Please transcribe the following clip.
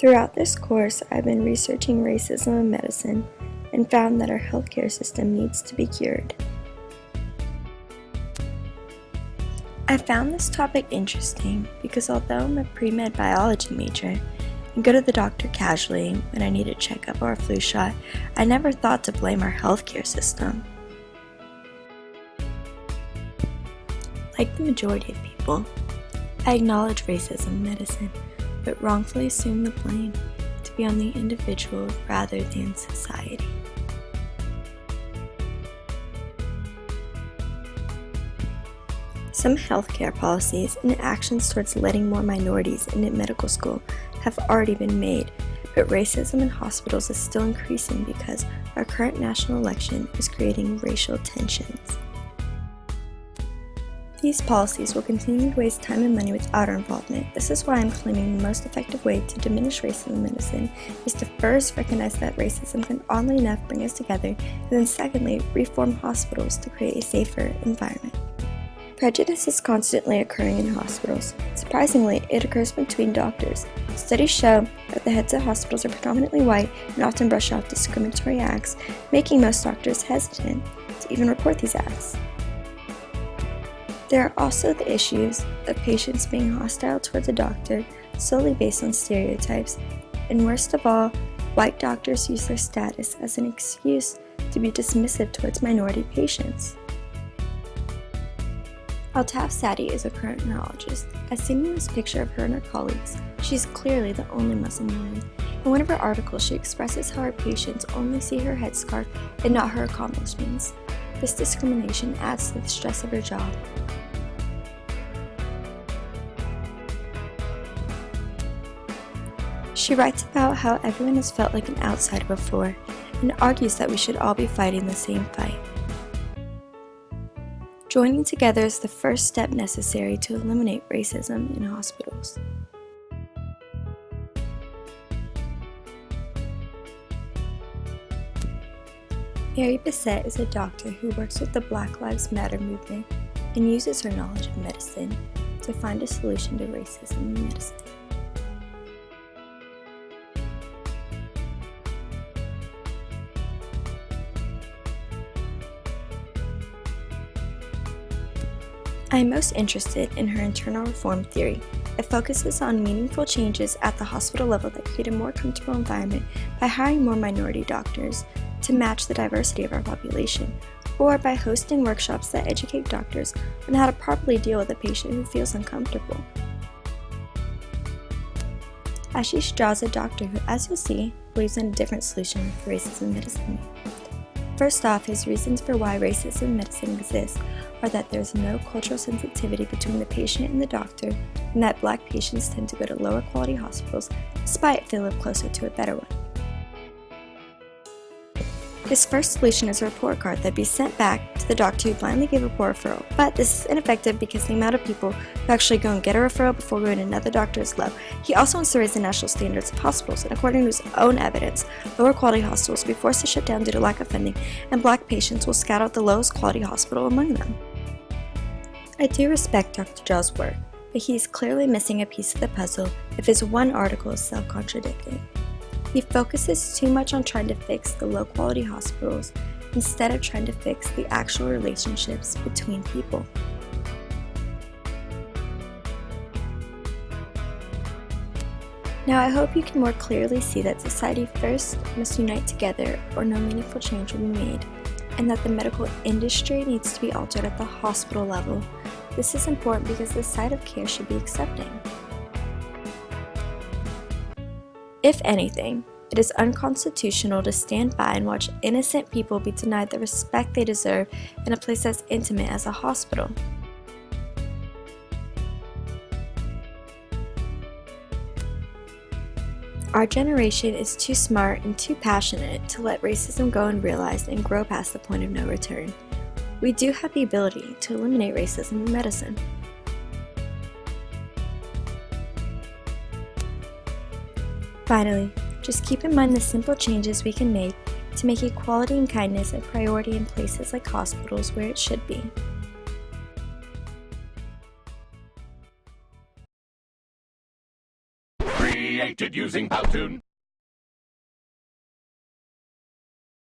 Throughout this course, I've been researching racism in medicine and found that our healthcare system needs to be cured. I found this topic interesting because although I'm a pre-med biology major and go to the doctor casually when I need a checkup or a flu shot, I never thought to blame our healthcare system. Like the majority of people, I acknowledge racism in medicine, but wrongfully assume the blame to be on the individual rather than society. Some healthcare policies and actions towards letting more minorities into medical school have already been made, but racism in hospitals is still increasing because our current national election is creating racial tensions. These policies will continue to waste time and money without our involvement. This is why I'm claiming the most effective way to diminish racism in medicine is to first recognize that racism can oddly enough bring us together, and then secondly, reform hospitals to create a safer environment. Prejudice is constantly occurring in hospitals. Surprisingly, it occurs between doctors. Studies show that the heads of hospitals are predominantly white and often brush off discriminatory acts, making most doctors hesitant to even report these acts. There are also the issues of patients being hostile towards a doctor solely based on stereotypes, and worst of all, white doctors use their status as an excuse to be dismissive towards minority patients. Altaf Sadi is a current neurologist. As seen in this picture of her and her colleagues, she's clearly the only Muslim woman. In one of her articles, she expresses how her patients only see her headscarf and not her accomplishments. This discrimination adds to the stress of her job. She writes about how everyone has felt like an outsider before and argues that we should all be fighting the same fight. Joining together is the first step necessary to eliminate racism in hospitals. Mary Bissett is a doctor who works with the Black Lives Matter movement and uses her knowledge of medicine to find a solution to racism in medicine. I am most interested in her internal reform theory. It focuses on meaningful changes at the hospital level that create a more comfortable environment by hiring more minority doctors to match the diversity of our population, or by hosting workshops that educate doctors on how to properly deal with a patient who feels uncomfortable. Ashish Jha is a doctor who, as you'll see, believes in a different solution for racism in medicine. First off, his reasons for why racism in medicine exists are that there is no cultural sensitivity between the patient and the doctor, and that Black patients tend to go to lower quality hospitals despite they live closer to a better one. His first solution is a report card that be sent back to the doctor who blindly gave a poor referral, but this is ineffective because the amount of people who actually go and get a referral before going to another doctor is low. He also wants to raise the national standards of hospitals, and according to his own evidence, lower quality hospitals will be forced to shut down due to lack of funding, and Black patients will scout out the lowest quality hospital among them. I do respect Dr. Jha's work, but he's clearly missing a piece of the puzzle if his one article is self-contradicting. He focuses too much on trying to fix the low-quality hospitals instead of trying to fix the actual relationships between people. Now I hope you can more clearly see that society first must unite together or no meaningful change will be made, and that the medical industry needs to be altered at the hospital level. This is important because the site of care should be accepting. If anything, it is unconstitutional to stand by and watch innocent people be denied the respect they deserve in a place as intimate as a hospital. Our generation is too smart and too passionate to let racism go unrealized and grow past the point of no return. We do have the ability to eliminate racism in medicine. Finally, just keep in mind the simple changes we can make to make equality and kindness a priority in places like hospitals where it should be. Free created using Powtoon.